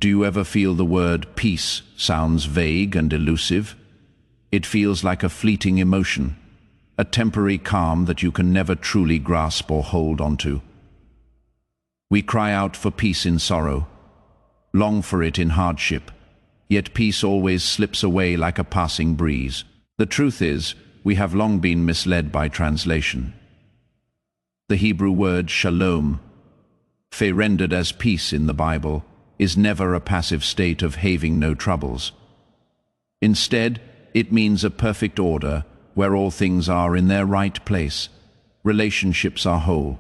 Do you ever feel the word peace sounds vague and elusive? It feels like a fleeting emotion, a temporary calm that you can never truly grasp or hold onto. We cry out for peace in sorrow, long for it in hardship, yet peace always slips away like a passing breeze. The truth is, we have long been misled by translation. The Hebrew word shalom, rendered as peace in the Bible, is never a passive state of having no troubles. Instead, it means a perfect order where all things are in their right place, relationships are whole,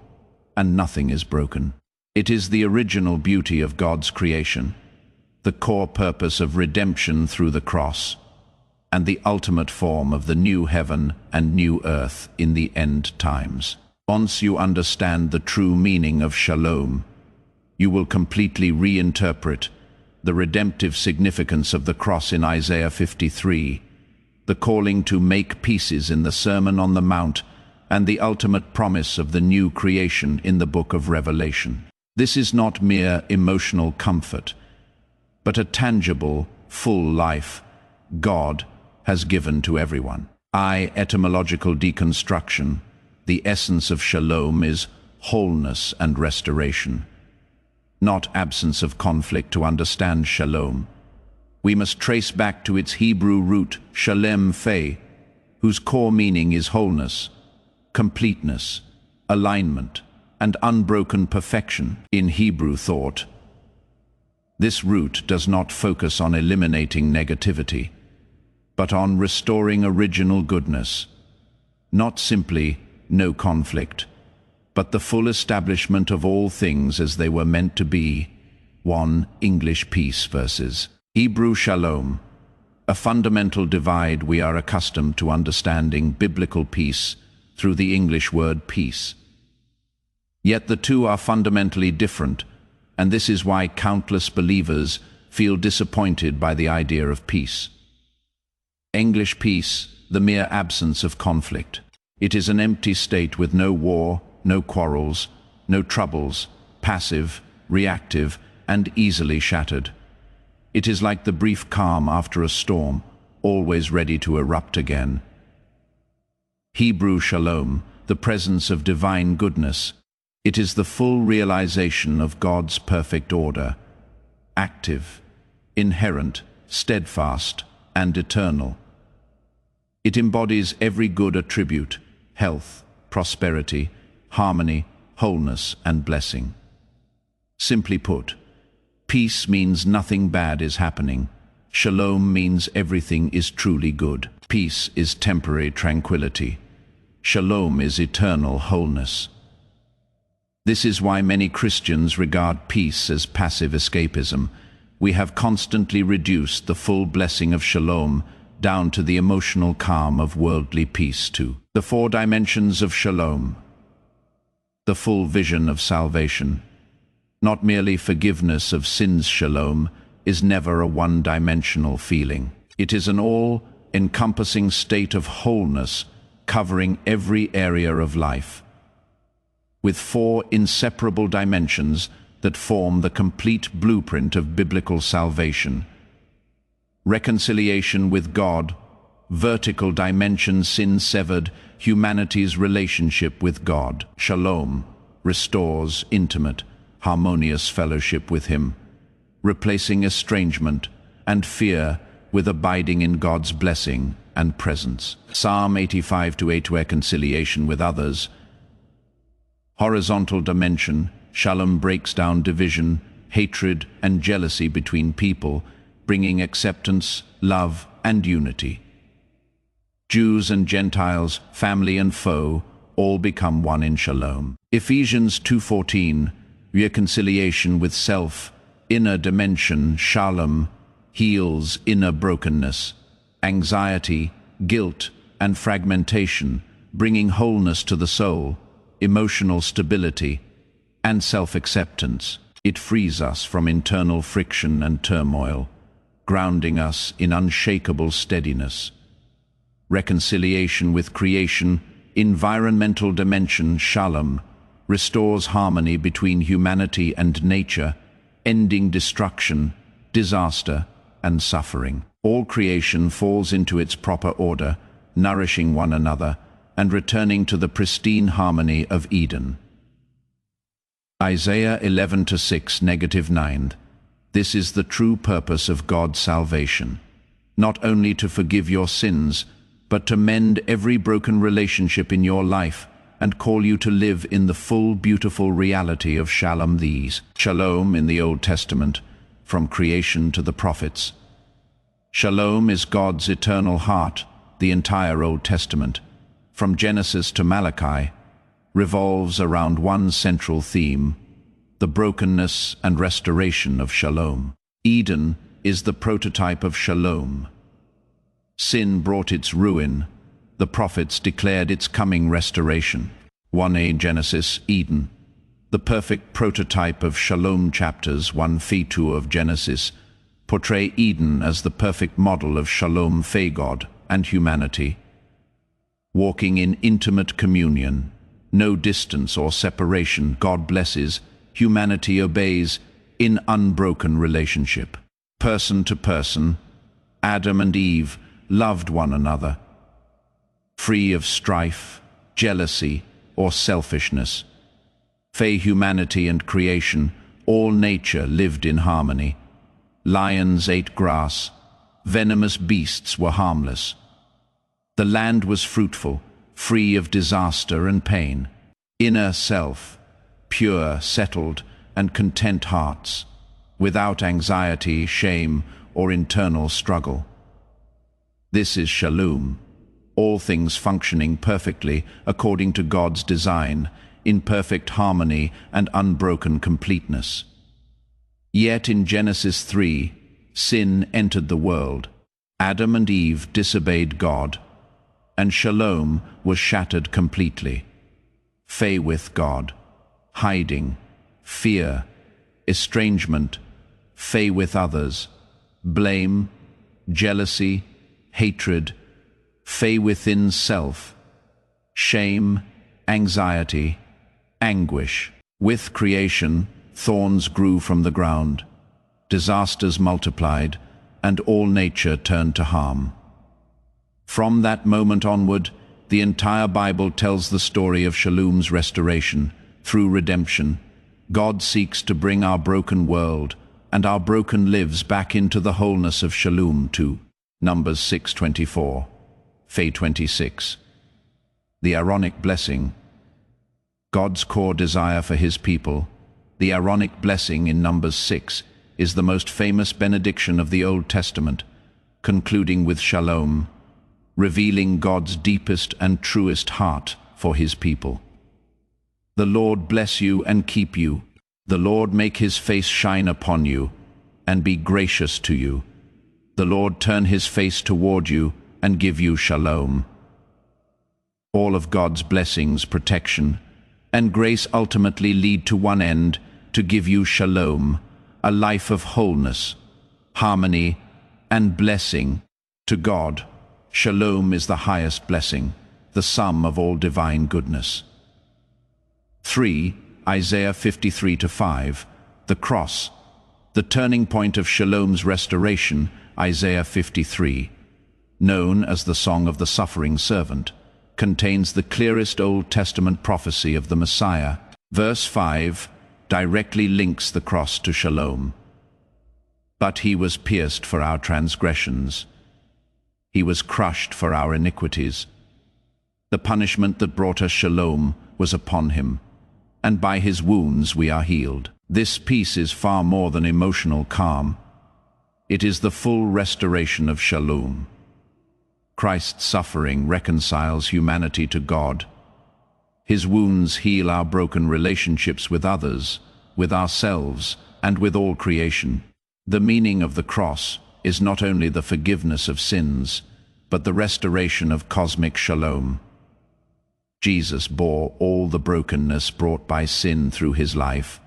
and nothing is broken. It is the original beauty of God's creation, the core purpose of redemption through the cross, and the ultimate form of the new heaven and new earth in the end times. Once you understand the true meaning of shalom, you will completely reinterpret the redemptive significance of the cross in Isaiah 53, the calling to make pieces in the Sermon on the Mount, and the ultimate promise of the new creation in the book of Revelation. This is not mere emotional comfort, but a tangible, full life God has given to everyone. Etymological deconstruction. The essence of shalom is wholeness and restoration, not absence of conflict. To understand shalom, we must trace back to its Hebrew root, shalem fe, whose core meaning is wholeness, completeness, alignment, and unbroken perfection. In Hebrew thought, this root does not focus on eliminating negativity, but on restoring original goodness, not simply no conflict, but the full establishment of all things as they were meant to be. 1 English peace versus Hebrew shalom. A fundamental divide. We are accustomed to understanding biblical peace through the English word peace. Yet the two are fundamentally different, and this is why countless believers feel disappointed by the idea of peace. English peace, the mere absence of conflict. It is an empty state with no war, no quarrels, no troubles, passive, reactive, and easily shattered. It is like the brief calm after a storm, always ready to erupt again. Hebrew shalom, the presence of divine goodness. It is the full realization of God's perfect order, active, inherent, steadfast, and eternal. It embodies every good attribute: health, prosperity, harmony, wholeness, and blessing. Simply put, peace means nothing bad is happening. Shalom means everything is truly good. Peace is temporary tranquility. Shalom is eternal wholeness. This is why many Christians regard peace as passive escapism. We have constantly reduced the full blessing of shalom down to the emotional calm of worldly peace too. The 4 dimensions of shalom. The full vision of salvation. Not merely forgiveness of sins. Shalom is never a one-dimensional feeling. It is an all-encompassing state of wholeness covering every area of life, with 4 inseparable dimensions that form the complete blueprint of biblical salvation. Reconciliation with God, vertical dimension, sin severed, humanity's relationship with God. Shalom restores intimate, harmonious fellowship with Him, replacing estrangement and fear with abiding in God's blessing and presence. Psalm 85:8, reconciliation with others. Horizontal dimension, shalom breaks down division, hatred, and jealousy between people, bringing acceptance, love, and unity. Jews and Gentiles, family and foe, all become one in shalom. Ephesians 2:14, reconciliation with self, inner dimension. Shalom heals inner brokenness, anxiety, guilt, and fragmentation, bringing wholeness to the soul, emotional stability, and self-acceptance. It frees us from internal friction and turmoil, grounding us in unshakable steadiness. Reconciliation with creation, environmental dimension. Shalom restores harmony between humanity and nature, ending destruction disaster, and suffering. All creation falls into its proper order, nourishing one another and returning to the pristine harmony of Eden. Isaiah 11:6-9. This is the true purpose of God's salvation, not only to forgive your sins, but to mend every broken relationship in your life and call you to live in the full, beautiful reality of Shalom. These Shalom in the Old Testament, from creation to the prophets. Shalom is God's eternal heart. The entire Old Testament, from Genesis to Malachi, revolves around one central theme: the brokenness and restoration of Shalom. Eden is the prototype of Shalom. Sin brought its ruin. The prophets declared its coming restoration. 1a Genesis, Eden. The perfect prototype of Shalom. Chapters 1-2 of Genesis portray Eden as the perfect model of Shalom, God and humanity. Walking in intimate communion, no distance or separation, God blesses, humanity obeys, in unbroken relationship. Person to person, Adam and Eve loved one another, free of strife, jealousy, or selfishness. Humanity and creation, all nature lived in harmony. Lions ate grass, venomous beasts were harmless. The land was fruitful, free of disaster and pain. Inner self, pure, settled, and content hearts, without anxiety, shame, or internal struggle. This is Shalom, all things functioning perfectly according to God's design, in perfect harmony and unbroken completeness. Yet in Genesis 3, sin entered the world. Adam and Eve disobeyed God, and Shalom was shattered completely. With God, hiding, fear, estrangement, with others, blame, jealousy, hatred, within self, shame, anxiety, anguish. With creation, thorns grew from the ground, disasters multiplied, and all nature turned to harm. From that moment onward, the entire Bible tells the story of Shalom's restoration. Through redemption, God seeks to bring our broken world and our broken lives back into the wholeness of Shalom too. Numbers 6:24, 26. The Aaronic blessing. God's core desire for his people, the Aaronic blessing in Numbers 6, is the most famous benediction of the Old Testament, concluding with Shalom, revealing God's deepest and truest heart for his people. The Lord bless you and keep you. The Lord make his face shine upon you and be gracious to you. The Lord turn his face toward you and give you Shalom. All of God's blessings, protection, and grace ultimately lead to one end: to give you Shalom, a life of wholeness, harmony, and blessing. To God, Shalom is the highest blessing, the sum of all divine goodness. 3. Isaiah 53:5, the cross, the turning point of Shalom's restoration. Isaiah 53, known as the Song of the Suffering Servant, contains the clearest Old Testament prophecy of the Messiah. Verse 5 directly links the cross to Shalom. But he was pierced for our transgressions. He was crushed for our iniquities. The punishment that brought us Shalom was upon him, and by his wounds we are healed. This peace is far more than emotional calm. It is the full restoration of Shalom. Christ's suffering reconciles humanity to God. His wounds heal our broken relationships with others, with ourselves, and with all creation. The meaning of the cross is not only the forgiveness of sins, but the restoration of cosmic Shalom. Jesus bore all the brokenness brought by sin through his life,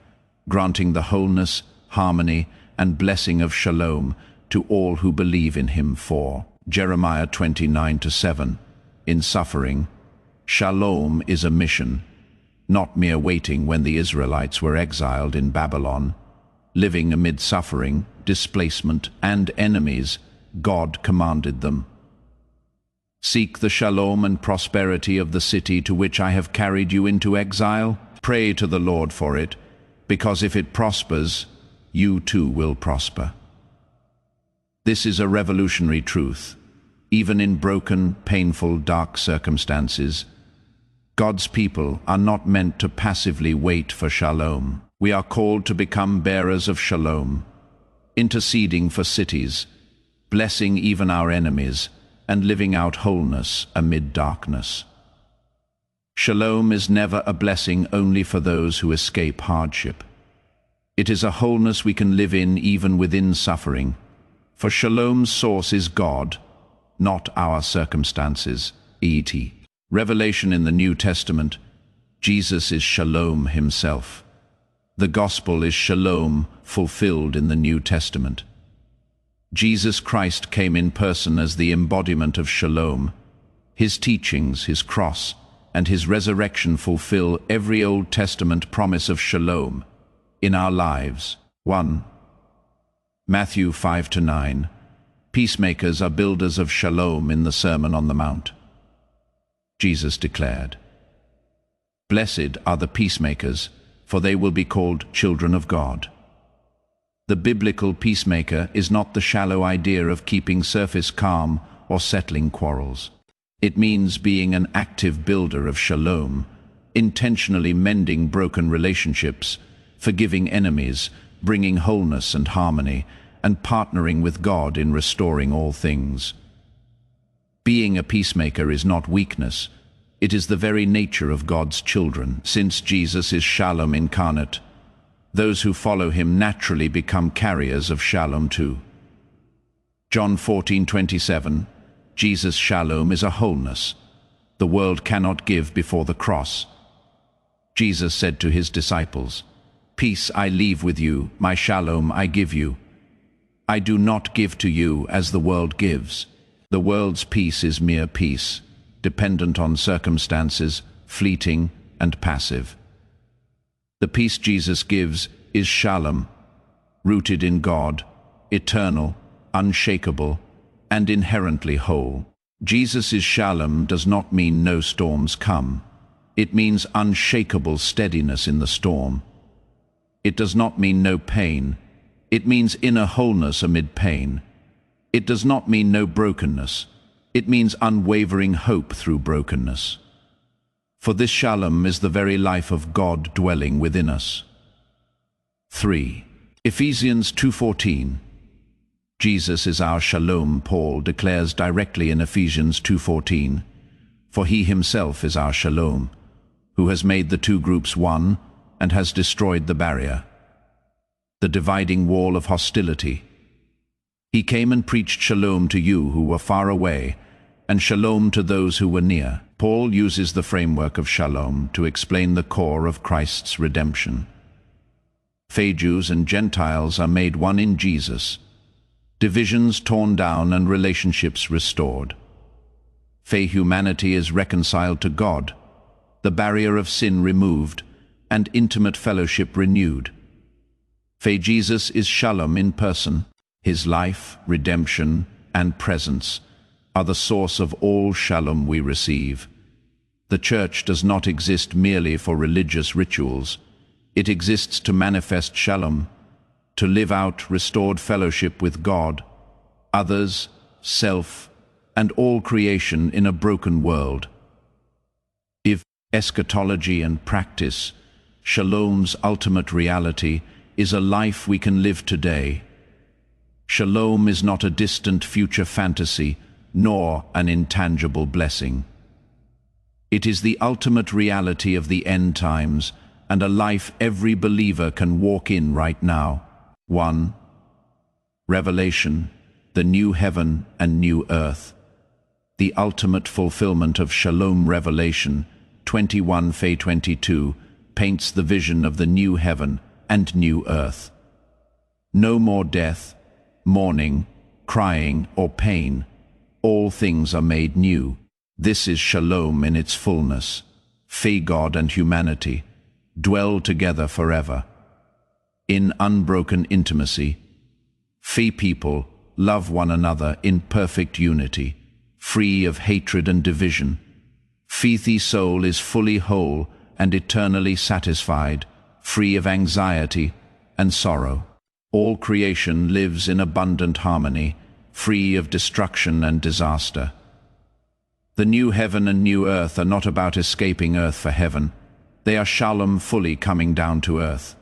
granting the wholeness, harmony, and blessing of Shalom to all who believe in him. For Jeremiah 29:7, in suffering, Shalom is a mission, not mere waiting when the Israelites were exiled in Babylon. living amid suffering, displacement, and enemies, God commanded them. Seek the shalom and prosperity of the city to which I have carried you into exile. Pray to the Lord for it, because if it prospers, you too will prosper. This is a revolutionary truth. Even in broken, painful, dark circumstances, God's people are not meant to passively wait for shalom. We are called to become bearers of shalom, interceding for cities, blessing even our enemies, and living out wholeness amid darkness. Shalom is never a blessing only for those who escape hardship. It is a wholeness we can live in even within suffering, for shalom's source is God, not our circumstances, e.t. Revelation in the New Testament, Jesus is shalom himself. The gospel is shalom fulfilled in the New Testament. Jesus Christ came in person as the embodiment of shalom. His teachings, his cross, and his resurrection fulfill every Old Testament promise of shalom in our lives. 1. Matthew 5-9. Peacemakers are builders of shalom in the Sermon on the Mount. Jesus declared, "Blessed are the peacemakers, for they will be called children of God." The biblical peacemaker is not the shallow idea of keeping surface calm or settling quarrels. It means being an active builder of shalom, intentionally mending broken relationships, forgiving enemies, bringing wholeness and harmony, and partnering with God in restoring all things. Being a peacemaker is not weakness. It is the very nature of God's children. Since Jesus is Shalom incarnate, those who follow him naturally become carriers of Shalom too. John 14:27, Jesus' Shalom is a wholeness the world cannot give before the cross. Jesus said to his disciples, "Peace I leave with you, my Shalom I give you. I do not give to you as the world gives." The world's peace is mere peace, dependent on circumstances, fleeting and passive. The peace Jesus gives is Shalom, rooted in God, eternal, unshakable, and inherently whole. Jesus' Shalom does not mean no storms come. It means unshakable steadiness in the storm. It does not mean no pain. It means inner wholeness amid pain. It does not mean no brokenness. It means unwavering hope through brokenness. For this Shalom is the very life of God dwelling within us. 3. Ephesians 2:14. Jesus is our Shalom, Paul declares directly in Ephesians 2:14. For he himself is our Shalom, who has made the two groups one and has destroyed the barrier, the dividing wall of hostility. He came and preached Shalom to you who were far away, and Shalom to those who were near. Paul uses the framework of Shalom to explain the core of Christ's redemption. Jews and Gentiles are made one in Jesus, divisions torn down and relationships restored. Humanity is reconciled to God, the barrier of sin removed, and intimate fellowship renewed. Jesus is Shalom in person. His life, redemption, and presence are the source of all Shalom we receive. The Church does not exist merely for religious rituals. It exists to manifest Shalom, to live out restored fellowship with God, others, self, and all creation in a broken world. If eschatology and practice, Shalom's ultimate reality is a life we can live today. Shalom is not a distant future fantasy, nor an intangible blessing. It is the ultimate reality of the end times, and a life every believer can walk in right now. 1. Revelation, the new heaven and new earth. The ultimate fulfillment of Shalom. Revelation 21:22 paints the vision of the new heaven and new earth. No more death, mourning, crying, or pain. All things are made new. This is Shalom in its fullness. God and humanity dwell together forever. in unbroken intimacy. Free people love one another in perfect unity, free of hatred and division. Free soul is fully whole and eternally satisfied, free of anxiety and sorrow. All creation lives in abundant harmony, free of destruction and disaster. The new heaven and new earth are not about escaping earth for heaven. They are Shalom, fully coming down to earth.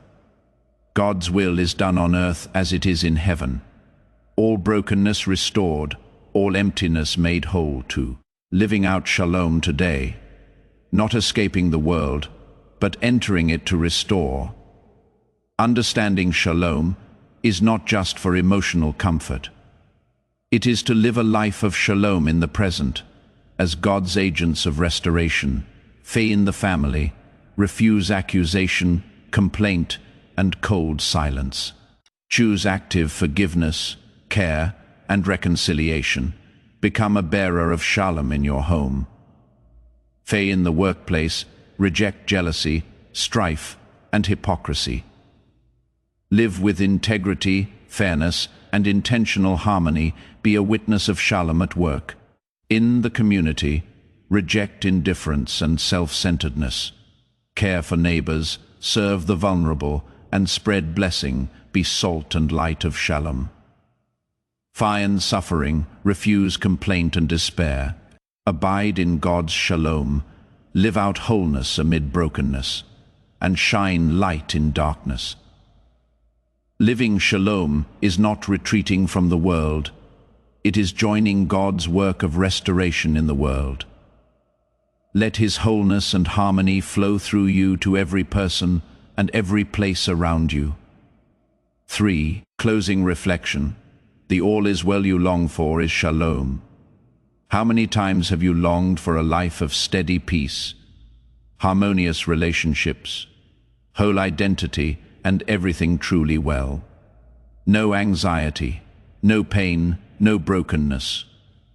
God's will is done on earth as it is in heaven. All brokenness restored, all emptiness made whole too. Living out Shalom today, not escaping the world, but entering it to restore. Understanding Shalom is not just for emotional comfort. It is to live a life of Shalom in the present, as God's agents of restoration, in the family, refuse accusation, complaint, and cold silence. Choose active forgiveness, care, and reconciliation. Become a bearer of Shalom in your home. In the workplace, reject jealousy, strife, and hypocrisy. Live with integrity, fairness, and intentional harmony. Be a witness of Shalom at work. In the community, reject indifference and self-centeredness. Care for neighbors, serve the vulnerable, and spread blessing. Be salt and light of Shalom. Find suffering, refuse complaint and despair. Abide in God's Shalom, live out wholeness amid brokenness, and shine light in darkness. Living Shalom is not retreating from the world. It is joining God's work of restoration in the world. Let His wholeness and harmony flow through you to every person and every place around you. 3. Closing reflection. The all is well you long for is Shalom. How many times have you longed for a life of steady peace, harmonious relationships, whole identity, and everything truly well? No anxiety, no pain, no brokenness.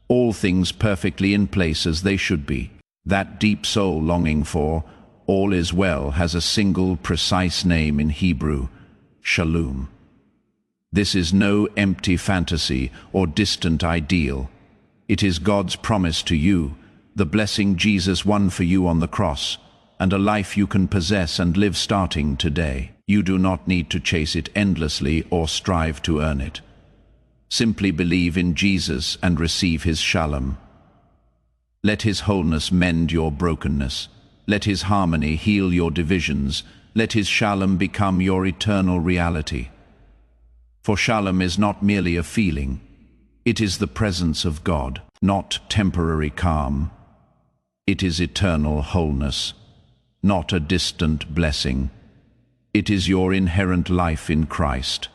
All things perfectly in place as they should be. That deep soul longing for all is well has a single precise name in Hebrew, Shalom. This is no empty fantasy or distant ideal. It is God's promise to you, the blessing Jesus won for you on the cross, and a life you can possess and live starting today. You do not need to chase it endlessly or strive to earn it. Simply believe in Jesus and receive His Shalom. Let His wholeness mend your brokenness. Let His harmony heal your divisions. Let His Shalom become your eternal reality. For Shalom is not merely a feeling. It is the presence of God, not temporary calm. It is eternal wholeness, not a distant blessing. It is your inherent life in Christ.